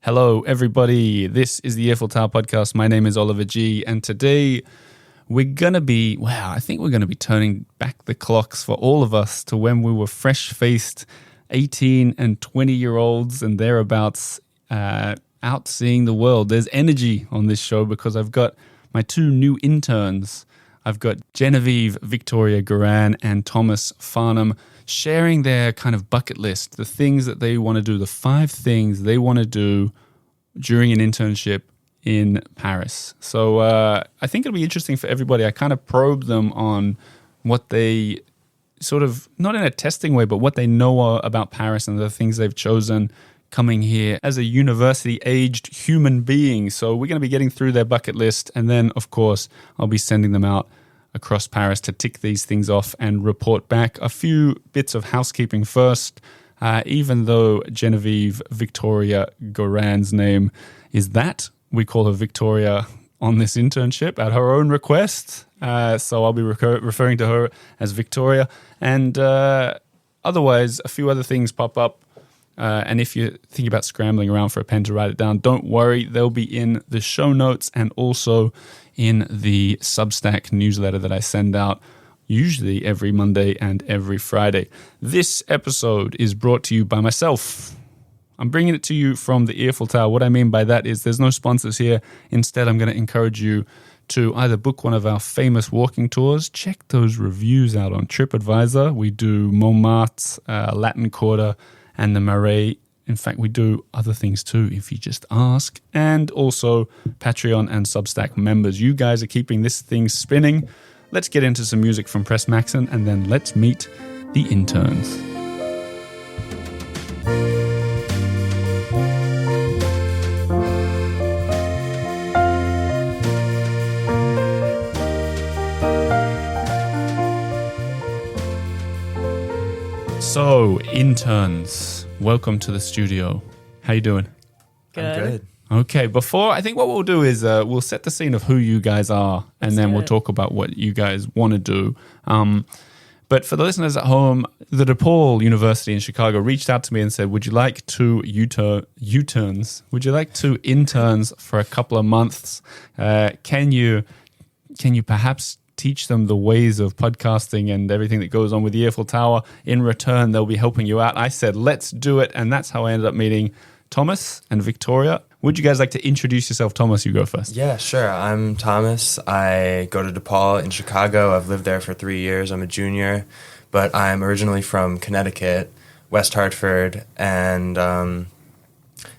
Hello, everybody. This is the Earful Tower podcast. My name is Oliver G. And today we're going to be, I think we're going to be turning back the clocks for all of us to when we were fresh-faced 18 and 20-year-olds and thereabouts out seeing the world. There's energy on this show because I've got my two new interns. I've got Genevieve, Victoria Gorain, and Thomas Farnham sharing their kind of bucket list, the things that they want to do, the 5 things they want to do during an internship in Paris. So I think it'll be interesting for everybody. I kind of probe them on what they sort of, not in a testing way, but what they know about Paris and the things they've chosen coming here as a university-aged human being. So we're going to be getting through their bucket list, and then, of course, I'll be sending them out across Paris to tick these things off and report back. A few bits of housekeeping first. Even though Genevieve Victoria Gorain's name is that, we call her Victoria on this internship at her own request. So I'll be referring to her as Victoria. And otherwise, a few other things pop up. And if you think about scrambling around for a pen to write it down, don't worry. They'll be in the show notes and also in the Substack newsletter that I send out usually every Monday and every Friday. This episode is brought to you by myself. I'm bringing it to you from the Earful Tower. What I mean by that is there's no sponsors here. Instead, I'm going to encourage you to either book one of our famous walking tours. Check those reviews out on TripAdvisor. We do Montmartre, Latin Quarter, and the Marais. In fact, we do other things too if you just ask. And also Patreon and Substack members. You guys are keeping this thing spinning. Let's get into some music from Press Maxon and then let's meet the interns. So, interns, welcome to the studio. How you doing? Good. I'm good. Okay, I think what we'll do is we'll set the scene of who you guys are, and then we'll talk about what you guys want to do. But for the listeners at home, the DePaul University in Chicago reached out to me and said, would you like 2 U-turns? Would you like 2 interns for a couple of months? Can you perhaps teach them the ways of podcasting and everything that goes on with the Earful Tower? In return, they'll be helping you out. I said, let's do it. And that's how I ended up meeting Thomas and Victoria. Would you guys like to introduce yourself? Thomas, you go first. Yeah, sure. I'm Thomas. I go to DePaul in Chicago. I've lived there for 3 years. I'm a junior, but I'm originally from Connecticut, West Hartford. And I'm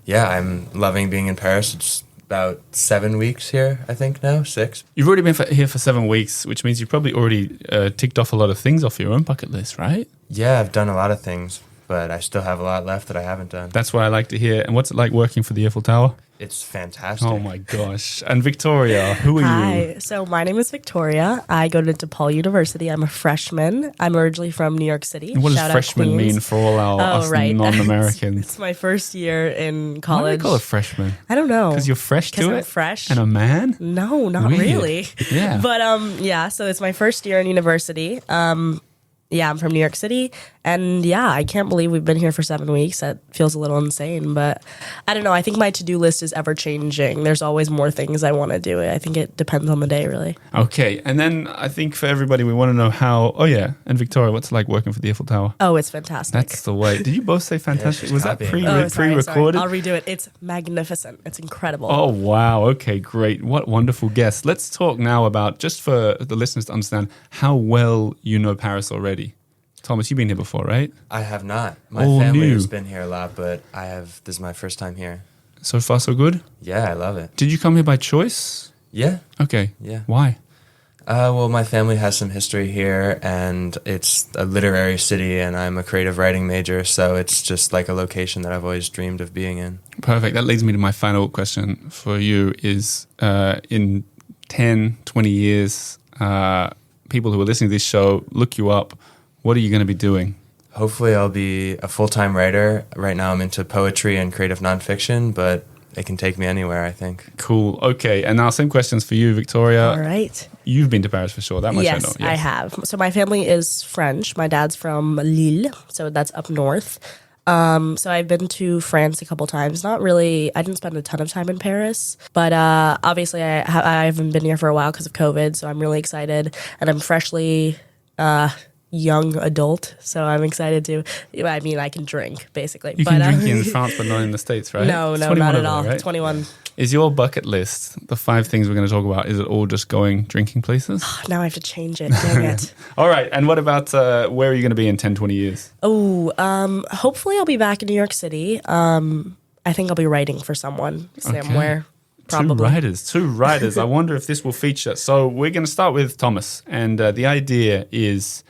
loving being in Paris. It's about 7 weeks here, I think now, 6. You've already been here for 7 weeks, which means you've probably already ticked off a lot of things off your own bucket list, right? Yeah, I've done a lot of things, but I still have a lot left that I haven't done. That's what I like to hear. And what's it like working for the Earful Tower? It's fantastic. Oh my gosh. And Victoria, who are you? Hi. So my name is Victoria. I go to DePaul University. I'm a freshman. I'm originally from New York City. And what does Shout out freshman Queens. mean for all us non-Americans? It's my first year in Why do college. they call it freshman? I don't know. Because you're fresh to I'm it? fresh. And a man? No, not Weird. really. Yeah. But so it's my first year in university. I'm from New York City. And I can't believe we've been here for 7 weeks. That feels a little insane, but I don't know. I think my to-do list is ever changing. There's always more things I want to do. I think it depends on the day, really. Okay. And then I think for everybody, we want to know how, and Victoria, what's it like working for the Eiffel Tower? Oh, it's fantastic. That's the way. Did you both say fantastic? she's Was that copying. pre-recorded? I'll redo it. It's magnificent. It's incredible. Oh, wow. Okay, great. What wonderful guests. Let's talk now about, just for the listeners to understand, how well you know Paris already. Thomas, you've been here before, right? I have not. My All family new. has been here a lot, but this is my first time here. So far, so good? Yeah, I love it. Did you come here by choice? Yeah. Okay. Yeah. Why? Well, my family has some history here, and it's a literary city, and I'm a creative writing major, so it's just like a location that I've always dreamed of being in. Perfect. That leads me to my final question for you is, in 10, 20 years, people who are listening to this show look you up. What are you going to be doing? Hopefully I'll be a full-time writer. Right now I'm into poetry and creative nonfiction, but it can take me anywhere, I think. Cool. Okay. And now same questions for you, Victoria. All right. You've been to Paris for sure. That much I know. Yes, I have. So my family is French. My dad's from Lille, so that's up north. So I've been to France a couple times. Not really. I didn't spend a ton of time in Paris, but obviously I haven't been here for a while because of COVID. So I'm really excited, and I'm freshly young adult. So I'm excited to. I mean, I can drink basically. You can drink in France, but not in the States, right? No, It's not 21 at over all. there, right? 21. Is your bucket list, the 5 things we're going to talk about, is it all just going drinking places? Now I have to change it. Dang it. All right. And what about where are you going to be in 10, 20 years? Hopefully I'll be back in New York City. I think I'll be writing for someone somewhere. Probably. Two writers. I wonder if this will feature. So we're going to start with Thomas. And the idea is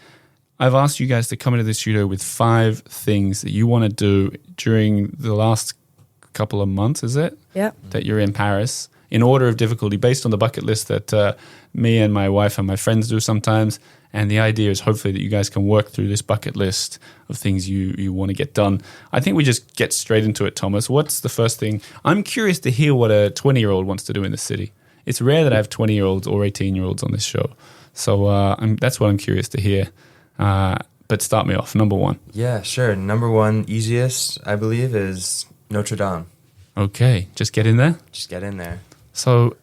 I've asked you guys to come into the studio with 5 things that you want to do during the last couple of months, is it? Yeah. That you're in Paris in order of difficulty based on the bucket list that me and my wife and my friends do sometimes. And the idea is hopefully that you guys can work through this bucket list of things you want to get done. I think we just get straight into it, Thomas. What's the first thing? I'm curious to hear what a 20-year-old wants to do in the city. It's rare that I have 20-year-olds or 18-year-olds on this show. So that's what I'm curious to hear. But start me off. Number 1. Yeah, sure. Number 1, easiest, I believe, is Notre Dame. Okay, just get in there. Just get in there. So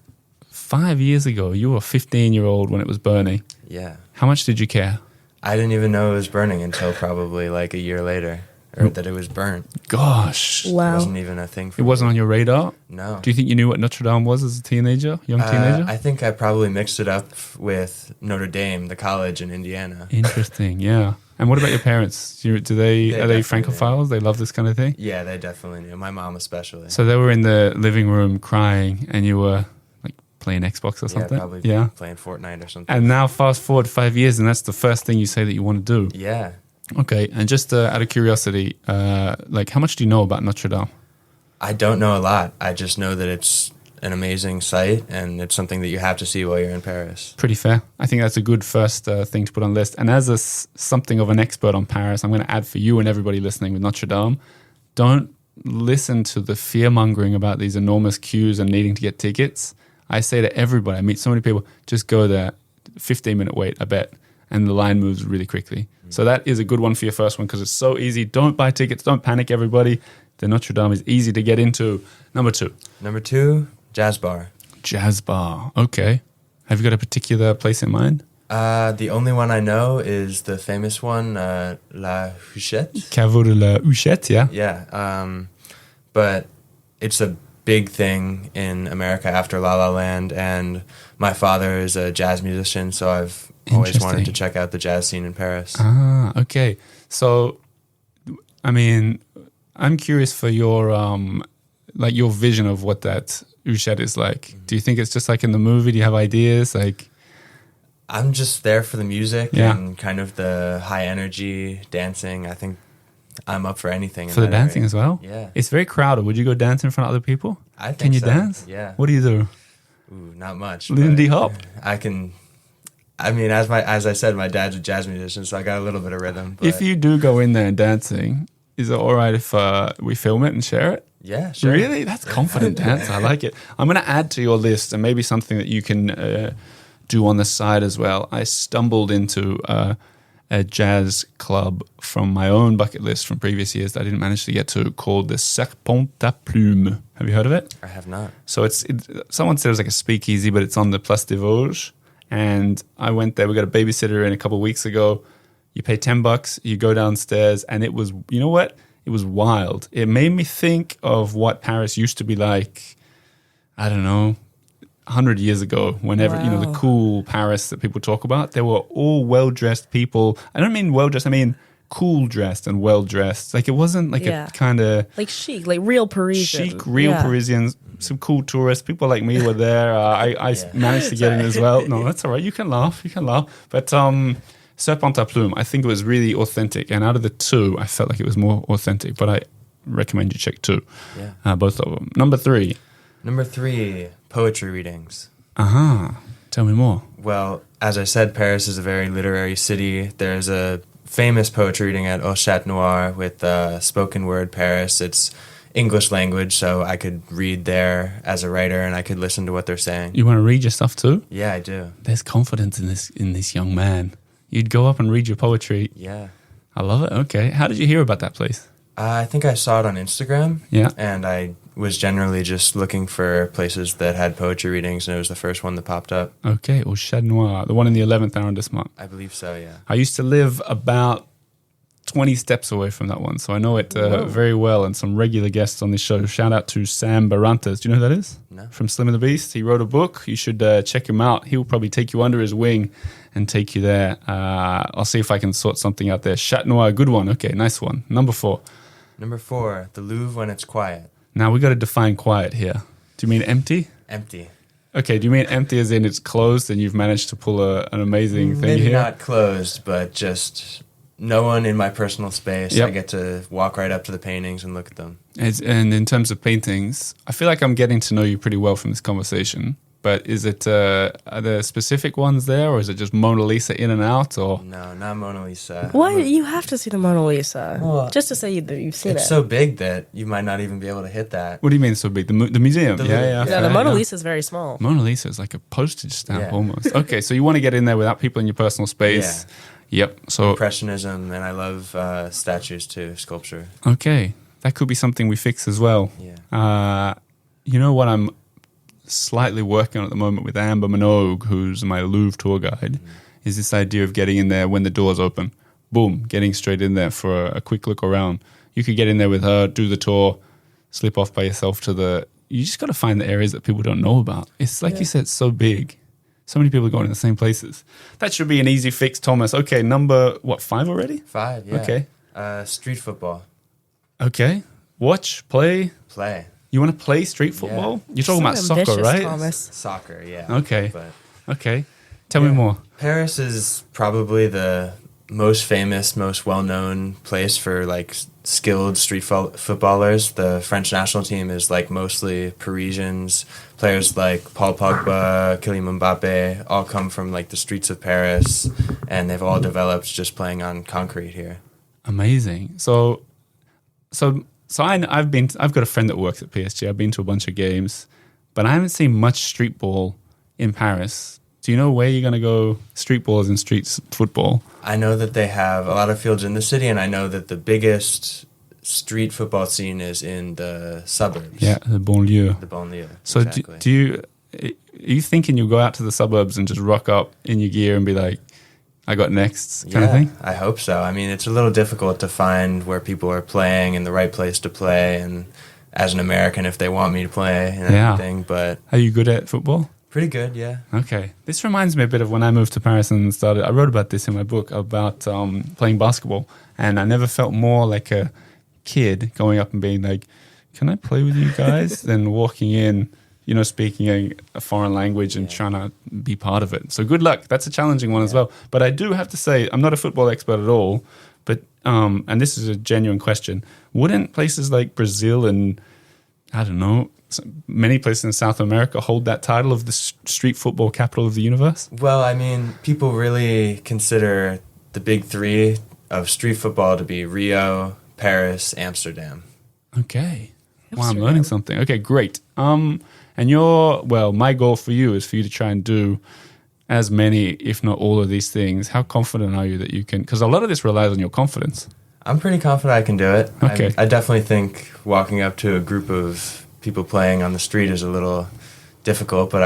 5 years ago, you were a 15-year-old when it was burning. Yeah. How much did you care? I didn't even know it was burning until probably like a year later, or that it was burnt. Gosh. It Wow. wasn't even a thing for It me. wasn't on your radar? No. Do you think you knew what Notre Dame was as a teenager, young teenager? I think I probably mixed it up with Notre Dame, the college in Indiana. Interesting, yeah. And what about your parents? Are they definitely Francophiles? They love this kind of thing? Yeah, they definitely knew. My mom especially. So they were in the living room crying and you were like playing Xbox or something? Yeah, probably playing Fortnite or something. And now fast forward 5 years and that's the first thing you say that you want to do. Yeah. Okay, and just out of curiosity, like how much do you know about Notre Dame? I don't know a lot. I just know that it's an amazing site and it's something that you have to see while you're in Paris. Pretty fair. I think that's a good first thing to put on the list. And as something of an expert on Paris, I'm going to add for you and everybody listening with Notre Dame, don't listen to the fear-mongering about these enormous queues and needing to get tickets. I say to everybody, I meet so many people, just go there, 15-minute wait, I bet, and the line moves really quickly. So that is a good one for your first one because it's so easy. Don't buy tickets. Don't panic, everybody. The Notre Dame is easy to get into. Number 2. Number 2, jazz bar. Jazz bar. Okay. Have you got a particular place in mind? The only one I know is the famous one, La Huchette. Caveau de la Huchette, yeah? Yeah. But it's a big thing in America after La La Land, and my father is a jazz musician, so I've always wanted to check out the jazz scene in Paris. Ah, okay. So, I mean, I'm curious for your like your vision of what that Huchette is like. Do you think it's just like in the movie? Do you have ideas? Like, I'm just there for the music Yeah. and kind of the high energy dancing. I think I'm up for anything. for the dancing as well? Yeah. It's very crowded. Would you go dance in front of other people? I think Can you so. dance? Yeah. What do you do? Ooh, not much. Lindy but hop? I can. I mean, as I said, my dad's a jazz musician, so I got a little bit of rhythm. But If you do go in there and dancing, is it all right if we film it and share it? yeah, sure. Really? That's confident dance. I like it. I'm going to add to your list and maybe something that you can do on the side as well. I stumbled into a jazz club from my own bucket list from previous years that I didn't manage to get to called the Serpent à Plume. Have you heard of it? I have not. So someone said it was like a speakeasy, but it's on the Place des Vosges. And I went there. We got a babysitter in a couple of weeks ago. You pay $10, you go downstairs, and it was, you know what? It was wild. It made me think of what Paris used to be like, I don't know, 100 years ago, whenever, you know, the Wow. cool Paris that people talk about. They were all well-dressed people. I don't mean well-dressed, I mean cool-dressed and well-dressed. Like it wasn't like Yeah. a kind of Like chic, like real Parisian. chic, real Yeah. Parisians, some cool tourists. People like me were there. I managed to get in as well. No, that's all right. You can laugh. But Serpent à Plume, I think it was really authentic. And out of the 2, I felt like it was more authentic. But I recommend you check 2. Yeah. Both of them. Number 3. Number 3, poetry readings. Tell me more. Well, as I said, Paris is a very literary city. There's a famous poetry reading at Au Chat Noir with Spoken Word Paris. It's English language, so I could read there as a writer and I could listen to what they're saying. You want to read your stuff too? Yeah, I do. There's confidence in this young man. You'd go up and read your poetry. Yeah. I love it. Okay. How did you hear about that place? I think I saw it on Instagram. Yeah. And I was generally just looking for places that had poetry readings, and it was the first one that popped up. Okay, or Chat Noir, the one in the 11th arrondissement. I believe so, yeah. I used to live about 20 steps away from that one, so I know it very well, and some regular guests on this show. Shout out to Sam Barantas. Do you know who that is? No. From Slim and the Beast. He wrote a book. You should check him out. He'll probably take you under his wing and take you there. I'll see if I can sort something out there. Chat Noir, good one. Okay, nice one. Number 4. Number 4, the Louvre when it's quiet. Now, we got to define quiet here. Do you mean empty? Empty. Okay, do you mean empty as in it's closed and you've managed to pull an amazing thing Maybe here? not closed, but just no one in my personal space. Yep. I get to walk right up to the paintings and look at them. And in terms of paintings, I feel like I'm getting to know you pretty well from this conversation. But is it are there specific ones there, or is it just Mona Lisa in and out? Or No, not Mona Lisa. What? You have to see the Mona Lisa. Well, just to say you've seen It's it. so big that you might not even be able to hit that. what do you mean so big? The museum? The Yeah, little- yeah. yeah, Yeah, fair, the Mona yeah. Lisa is very small. Mona Lisa is like a postage stamp Yeah. almost. Okay, so you want to get in there without people in your personal space. Yep. So Impressionism, and I love statues too, sculpture. okay, that could be something we fix as well. Yeah. You know what I'm slightly working on at the moment with Amber Minogue, who's my Louvre tour guide, is this idea of getting in there when the doors open. Boom, getting straight in there for a quick look around. You could get in there with her, do the tour, slip off by yourself to the... You just got to find the areas that people don't know about. It's like you said, it's so big. So many people are going in the same places. That should be an easy fix, Thomas. Okay, number, 5 already? 5, yeah. Okay. Street football. Okay. Watch, play. Play. You want to play street football? You're talking about So soccer, ambitious, right? Thomas. Soccer, yeah. Okay. But Okay. Tell me more. Paris is probably the most famous, most well-known place for like skilled street footballers. The French national team is like mostly Parisians. Players like Paul Pogba, Kylian Mbappe all come from like the streets of Paris, and they've all developed just playing on concrete here. Amazing. So I've got a friend that works at PSG. I've been to a bunch of games, but I haven't seen much street ball in Paris. Do you know where you're going to go street ball as in street football? I know that they have a lot of fields in the city, and I know that the biggest street football scene is in the suburbs. Yeah, the banlieue. The banlieue. So exactly. are you thinking you'll go out to the suburbs and just rock up in your gear and be like, I got next kind of thing? I hope so. I mean, it's a little difficult to find where people are playing and the right place to play, and as an American, if they want me to play and everything, but Are you good at football? pretty good, yeah. Okay. This reminds me a bit of when I moved to Paris and started. I wrote about this in my book about playing basketball, and I never felt more like a kid going up and being like, "Can I play with you guys?" than walking in, speaking a foreign language and trying to be part of it. So good luck. That's a challenging one as well. But I do have to say, I'm not a football expert at all. But and this is a genuine question: wouldn't places like Brazil and I don't know, many places in South America hold that title of the street football capital of the universe? Well, I mean, people really consider the big three of street football to be Rio, Paris, Amsterdam. Okay. Wow, I'm Amsterdam. learning something. Okay, great. And my goal for you is for you to try and do as many, if not all of these things. How confident are you that you can? Because a lot of this relies on your confidence. I'm pretty confident I can do it. Okay. I definitely think walking up to a group of people playing on the street is a little difficult, but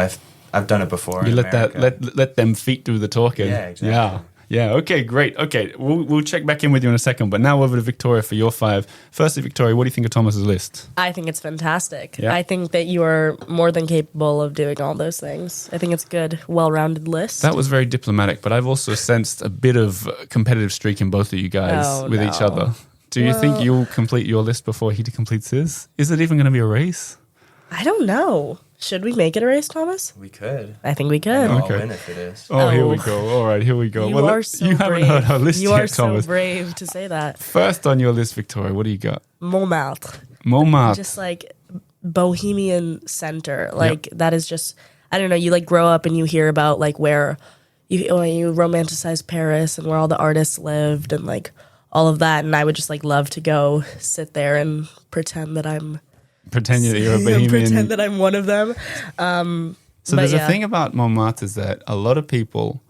I've done it before. You in let America. let them feet do the talking. Yeah, exactly. Yeah. Okay, great. Okay, we'll check back in with you in a second. But now over to Victoria for your 5. Firstly, Victoria, what do you think of Thomas's list? I think it's fantastic. Yeah. I think that you are more than capable of doing all those things. I think it's a good, well-rounded list. That was very diplomatic, but I've also sensed a bit of competitive streak in both of you guys Oh, with each no. other. Do you think you'll complete your list before he completes his? Is it even going to be a race? I don't know. Should we make it a race, Thomas? We could. I think we I could. know Okay. I'll win if it is. Oh, here we Oh. go. All right, here we go. You Well, are so you brave. haven't heard our list you yet, are Thomas. so brave to say that. First on your list, Victoria, what do you got? Montmartre. Montmartre. Just like bohemian center. Like that is just, I don't know, you like grow up and you hear about like where you romanticize Paris and where all the artists lived and like all of that. And I would just like love to go sit there and pretend that I'm Pretend that you're a bohemian. pretend that I'm one of them. So But there's a yeah. thing about Montmartre is that a lot of people,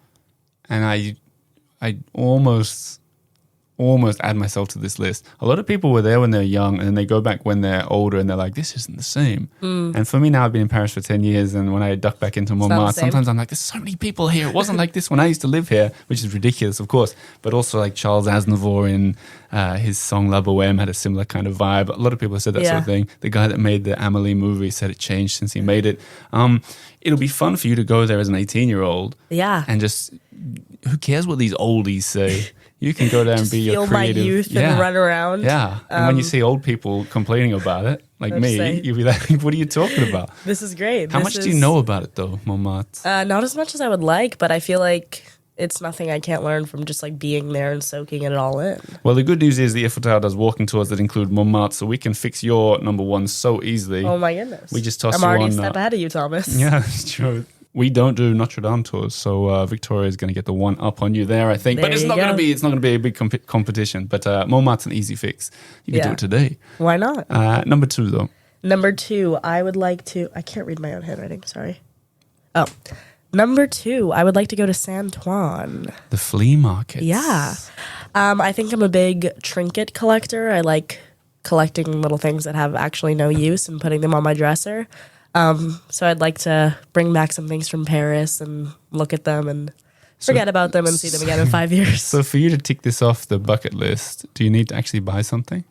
and I almost almost add myself to this list. A lot of people were there when they're young, and then they go back when they're older, and they're like, "This isn't the same." And for me now, I've been in Paris for 10 years, and when I duck back into Montmartre, sometimes I'm like, "There's so many people here. It wasn't like this when I used to live here," which is ridiculous, of course. But also, like Charles Aznavour in his song La Bohème had a similar kind of vibe. A lot of people have said that sort of thing. The guy that made the Amélie movie said it changed since he made it. It'll be fun for you to go there as an 18-year-old. Yeah. And just, who cares what these oldies say? You can go there and be your creative. Feel my youth and run around. Yeah. And when you see old people complaining about it, like me, you'll be like, what are you talking about? This is great. How much do you know about it, though, Montmartre? Not as much as I would like, but I feel like it's nothing I can't learn from just like being there and soaking it all in. Well, the good news is the Earful Tower does walking tours that include Montmartre, so we can fix your number one so easily. Oh my goodness. We just toss I'm you already on, a step ahead of you, Thomas. Yeah, it's true. We don't do Notre Dame tours, so Victoria is going to get the one up on you there, I think. There but it's not going to be a big competition. But Montmartre's an easy fix. You can do it today. Why not? Number 2, though. Number 2, I would like to. I can't read my own handwriting. Sorry. Oh, number 2, I would like to go to Saint-Ouen. The flea market. Yeah. I think I'm a big trinket collector. I like collecting little things that have actually no use and putting them on my dresser. So I'd like to bring back some things from Paris and look at them and forget about them and see them again in 5 years. So for you to tick this off the bucket list, do you need to actually buy something?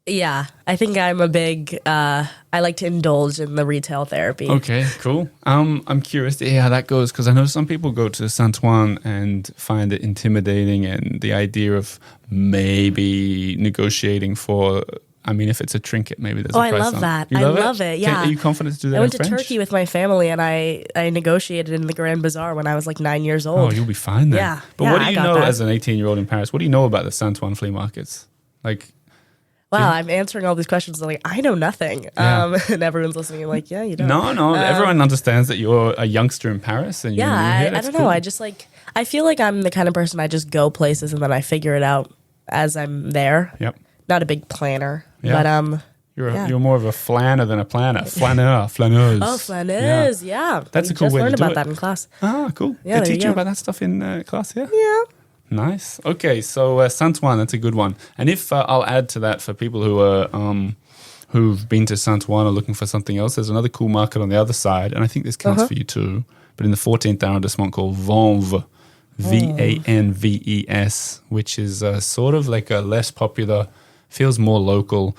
Yeah, I think I'm a big, I like to indulge in the retail therapy. Okay, cool. I'm curious to hear how that goes, because I know some people go to Saint-Ouen and find it intimidating, and the idea of maybe negotiating for, I mean, if it's a trinket, maybe there's a price on it. I love that. You I love it, yeah. Are you confident to do that I went in to French? Turkey with my family, and I negotiated in the Grand Bazaar when I was like 9 years old. Oh, you'll be fine then. Yeah. But yeah, what do I you got know that. as an 18-year-old in Paris? What do you know about the Saint-Ouen flea markets? Like, wow, I'm answering all these questions like I know nothing. Yeah. And everyone's listening like, yeah, you don't. no, everyone understands that you're a youngster in Paris. And Yeah, I don't know. I just like, I feel like I'm the kind of person I just go places and then I figure it out as I'm there. Yep. Not a big planner, Yeah. but You're more of a flanner than a planner. Flaneuse. Oh, flaneuse, yeah. That's we a cool just way to learned do about it. that in class. Ah, cool. Yeah, They there teach you you go. about that stuff in class, yeah? Yeah. Nice. Okay, so Saint-Ouen, that's a good one. And if I'll add to that for people who are who've been to Saint-Ouen or looking for something else, there's another cool market on the other side, and I think this counts for you too. But in the 14th arrondissement called Vanves, Vanves, which is sort of like a less popular, feels more local,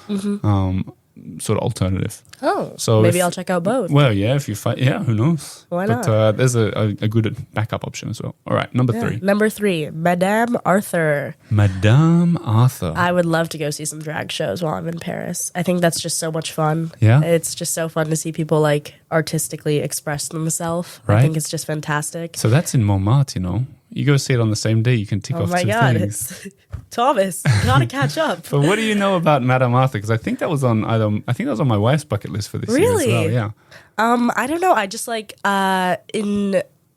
sort of alternative. Oh, So maybe if- I'll check out both. Well, yeah, if you find, yeah, who knows? Why But there's a good backup option as well. All right, number 3. Number 3, Madame Arthur. Madame Arthur. I would love to go see some drag shows while I'm in Paris. I think that's just so much fun. Yeah? It's just so fun to see people like artistically express themselves. Right. I think it's just fantastic. So that's in Montmartre, you know. You go see it on the same day, you can tick Oh off my 2 God. things. Thomas, you gotta catch up. But what do you know about Madame Arthur? Because I think that was on my wife's bucket list for this year as Really? well. Yeah. I don't know. I just like in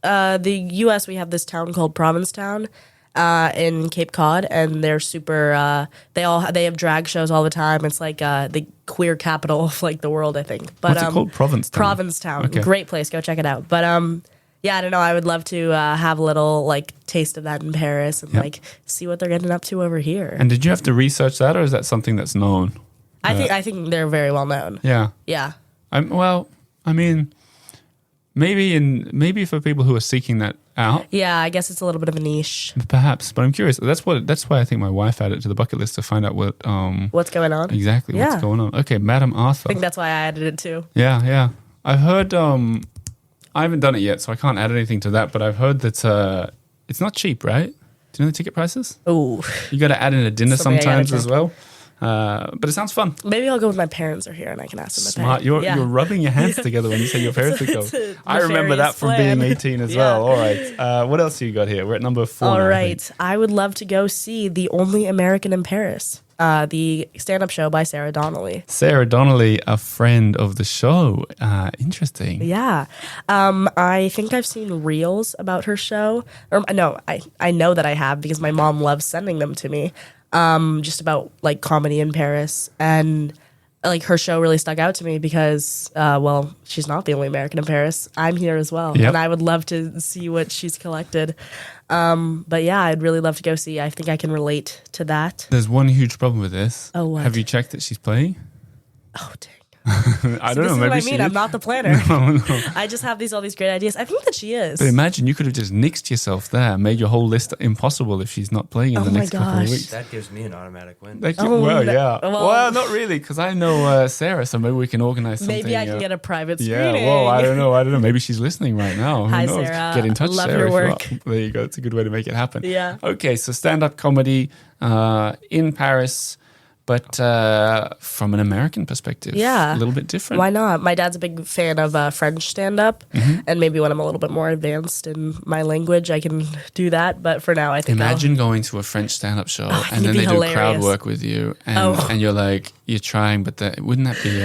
the U.S. we have this town called Provincetown in Cape Cod, and they're super. They have drag shows all the time. It's like the queer capital of like the world, I think. But What's it called? Provincetown. Provincetown, Okay. great place. Go check it out. But yeah, I don't know. I would love to have a little like taste of that in Paris and like see what they're getting up to over here. And did you have to research that, or is that something that's known? I think they're very well known. Yeah. Yeah. Maybe for people who are seeking that out, Yeah, I guess it's a little bit of a niche. perhaps. But I'm curious. That's why I think my wife added it to the bucket list to find out what What's going on? exactly what's Yeah. going on. Okay, Madame Arthur. I think that's why I added it too. Yeah. I've heard. I haven't done it yet, so I can't add anything to that. But I've heard that it's not cheap, right? Do you know the ticket prices? Ooh. You got to add in a dinner Something I gotta sometimes as check. well. But it sounds fun. Maybe I'll go when my parents are here and I can ask them. Smart. To pay. You're rubbing your hands together when you say your parents would go. It's a I remember that nefarious from plan. being 18 as Yeah. well. All right. What else you got here? We're at number 4 All now, I right. think. I would love to go see The Only American in Paris, the stand-up show by Sarah Donnelly. Sarah Donnelly, a friend of the show. Interesting. Yeah. I think I've seen reels about her show. Or no, I know that I have because my mom loves sending them to me. Just about like comedy in Paris. And like her show really stuck out to me because, well, she's not the only American in Paris. I'm here as well, Yep. and I would love to see what she's collected. But yeah, I'd really love to go see. I think I can relate to that. There's one huge problem with this. Oh, what? Have you checked that she's playing? Oh, dang. I don't know. This is Maybe what I she mean. is. I'm not the planner. No. I just have all these great ideas. I think that she is. But imagine you could have just nixed yourself there, made your whole list impossible if she's not playing in Oh the my next couple of gosh. weeks. That gives me an automatic win. Oh, well, no. yeah. Well- Well, not really, because I know Sarah, so maybe we can organize something. Maybe I can get a private Yeah, screening. well, I don't know. Maybe she's listening right now. Who Hi, knows? Sarah. Get in touch, Love Sarah. your if you work. are. There you go. It's a good way to make it happen. Yeah. Okay, so stand-up comedy in Paris, but from an American perspective. Yeah. A little bit different. Why not? My dad's a big fan of French stand-up, Mm-hmm. and maybe when I'm a little bit more advanced in my language, I can do that. But for now, I think Imagine going to a French stand-up show and it'd then be they do crowd hilarious. work with you, and, Oh. and you're like, you're trying, but wouldn't that be...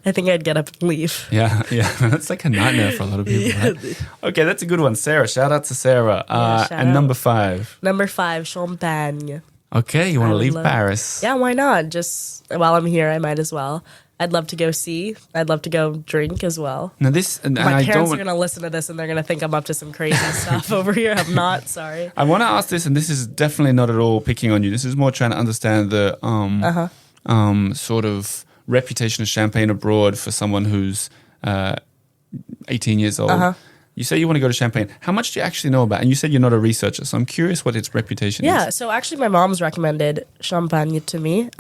I think I'd get up and leave. Yeah, that's like a nightmare for a lot of people. Right? Okay, that's a good one. Sarah, shout out to Sarah. shout and out. number 5. Number 5, champagne. Okay, you want I to would leave love- Paris? Yeah, why not? Just while I'm here, I might as well. I'd love to go see. I'd love to go drink as well. Now this, and My I parents don't. are going to listen to this and they're going to think I'm up to some crazy stuff over here. I'm not, sorry. I want to ask this, and this is definitely not at all picking on you. This is more trying to understand the sort of reputation of champagne abroad for someone who's 18 years old. You say you want to go to Champagne. How much do you actually know about? And you said you're not a researcher, so I'm curious what its reputation Yeah, is. so actually my mom's recommended champagne to me.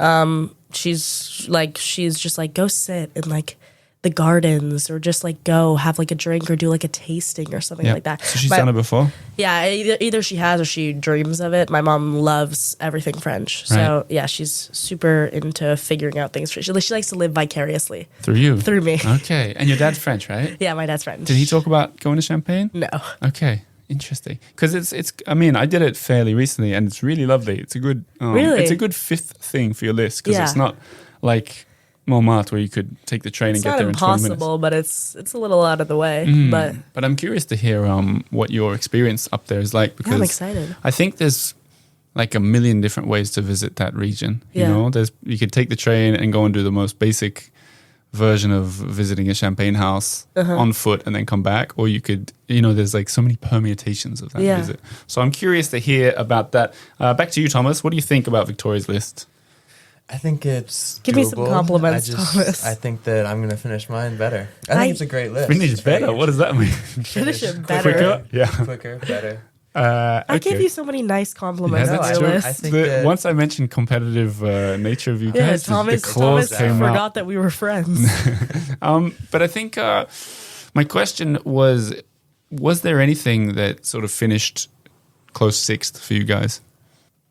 She's just like, go sit in like the gardens or just like go have like a drink or do like a tasting or something Yeah. like that. So she's My- done it before? Yeah, either she has or she dreams of it. My mom loves everything French. So Right. yeah, she's super into figuring out things. She likes to live vicariously Through you? through me. Okay. And your dad's French, right? Yeah, my dad's French. Did he talk about going to Champagne? No. Okay. Interesting. Because it's, I mean, I did it fairly recently and it's really lovely. It's a good, Really? it's a good 5th thing for your list because Yeah. it's not like Montmartre where you could take the train It's and get not there in 20 minutes. impossible, but it's a little out of the way. But But I'm curious to hear what your experience up there is like because yeah, I'm excited. I think there's like a million different ways to visit that region. Yeah. You know, you could take the train and go and do the most basic version of visiting a champagne house on foot and then come back, or you could, there's like so many permutations of that Yeah. visit. So I'm curious to hear about that. Back to you, Thomas. What do you think about Victoria's list? I think it's Give me some doable. compliments, Thomas. I think that I'm going to finish mine better. I think it's a great list. Finish It's very better. What does that mean? Finish it better. Quicker? Yeah. quicker, better. I gave you so many nice compliments Yeah, on that's your true. list. I think that- Once I mentioned competitive nature of you Yeah, guys, Thomas the claws came out. forgot that we were friends. But I think my question was there anything that sort of finished close 6th for you guys?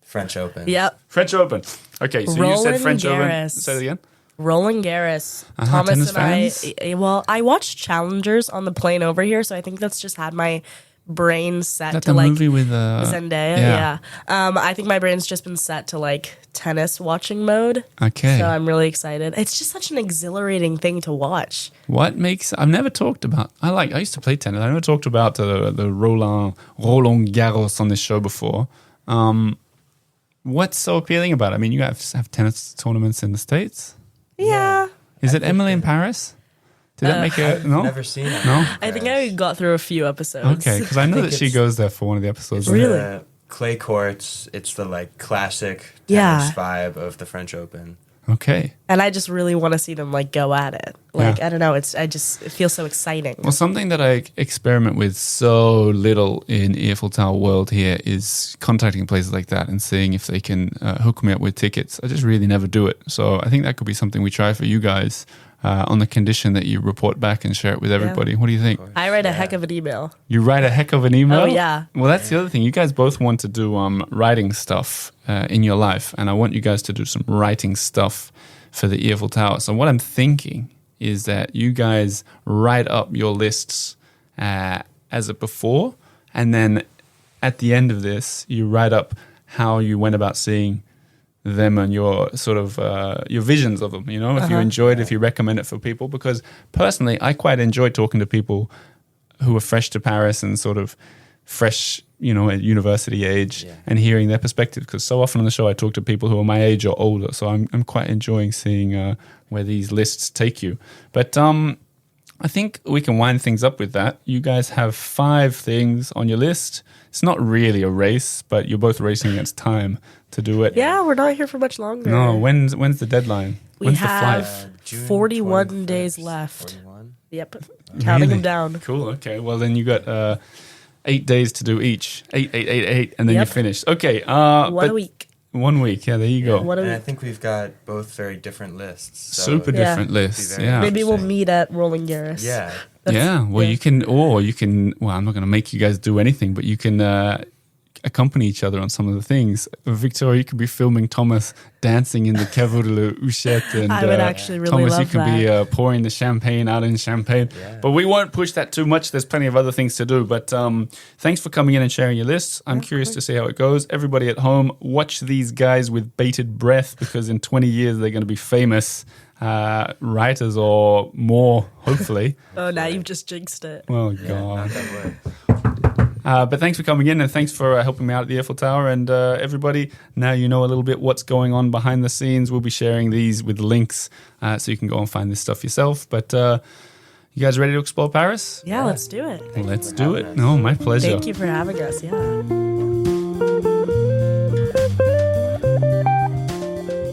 French Open. Yep. French Open. Okay, so you said Roland French Open. Garros. Say it again. Roland Garros. Uh-huh, tennis Thomas fans? and I watched Challengers on the plane over here, so I think that's just had my brain set That to the like movie with Zendaya. Yeah. I think my brain's just been set to like tennis watching mode. Okay. So I'm really excited. It's just such an exhilarating thing to watch. What makes I've never talked about. I used to play tennis. I never talked about the Roland Garros on this show before. What's so appealing about it? I mean, you guys have tennis tournaments in the States. Yeah. Is it Emily in Paris? Did that make it? No. Never seen it. No? I think I got through a few episodes. Okay, because I know think that she it's- goes there for one of the episodes. It's Really? the clay courts. It's the like classic Yeah. tennis vibe of the French Open. Okay. And I just really want to see them like go at it. Like, Yeah. I don't know. It feels so exciting. Well, something that I experiment with so little in Earful Tower world here is contacting places like that and seeing if they can hook me up with tickets. I just really never do it. So I think that could be something we try for you guys on the condition that you report back and share it with everybody. What do you think? I write a heck of an email. You write a heck of an email? Oh, yeah. Well, that's the other thing. You guys both want to do writing stuff in your life, and I want you guys to do some writing stuff for the Earful Tower. So what I'm thinking is that you guys write up your lists as a before, and then at the end of this, you write up how you went about seeing them and your sort of your visions of them, if you enjoyed, if you recommend it for people. Because personally, I quite enjoy talking to people who are fresh to Paris and sort of fresh, at university age and hearing their perspective. Because so often on the show, I talk to people who are my age or older. So I'm quite enjoying seeing where these lists take you. But I think we can wind things up with that. You guys have 5 things on your list. It's not really a race, but you're both racing against time to do it. Yeah, we're not here for much longer. No, when's the deadline? We when's have the flight? June 41 21st. days left. 41? Yep, counting Really? them down. Cool. Okay. Well, then you got 8 days to do each. 8, and then you're finished. Okay. One a week. 1 week. Yeah, there you go. One a And I week. think we've got both very different lists. So Super Yeah. different lists. Very Yeah. Maybe we'll interesting. meet at Rolling Garris. Yeah. Yeah. Well, you can, well, I'm not going to make you guys do anything, but you can accompany each other on some of the things. Victoria, you could be filming Thomas dancing in the Cavurle Uchette, and I would actually really Thomas, love you could be that. pouring the champagne out in champagne. Yeah. But we won't push that too much. There's plenty of other things to do. But thanks for coming in and sharing your lists. I'm curious to see how it goes. Everybody at home, watch these guys with bated breath, because in 20 years they're going to be famous writers or more, hopefully. Oh, now you've just jinxed it. Oh, Yeah, God. not that way. But thanks for coming in, and thanks for helping me out at the Earful Tower. And everybody, now you know a little bit what's going on behind the scenes. We'll be sharing these with links so you can go and find this stuff yourself. But you guys ready to explore Paris? Yeah, let's do it. Let's for do having it. us. No, my pleasure. Thank you for having us. Yeah.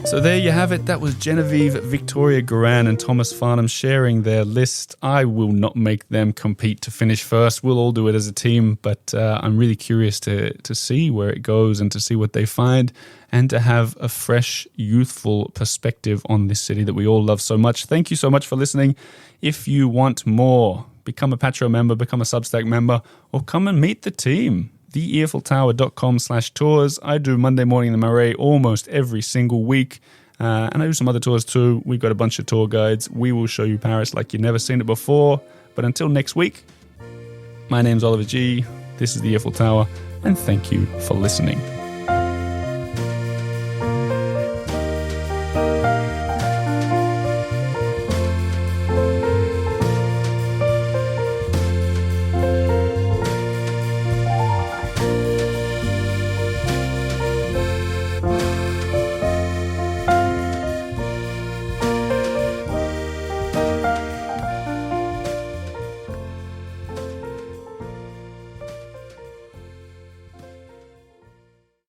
So there you have it. That was Genevieve, Victoria Gorain, and Thomas Farnham sharing their list. I will not make them compete to finish first. We'll all do it as a team, but I'm really curious to see where it goes and to see what they find, and to have a fresh, youthful perspective on this city that we all love so much. Thank you so much for listening. If you want more, become a Patreon member, become a Substack member, or come and meet the team. theearfultower.com/tours. I do Monday Morning in the Marais almost every single week. And I do some other tours too. We've got a bunch of tour guides. We will show you Paris like you've never seen it before. But until next week, my name's Oliver G. This is the Earful Tower, and thank you for listening.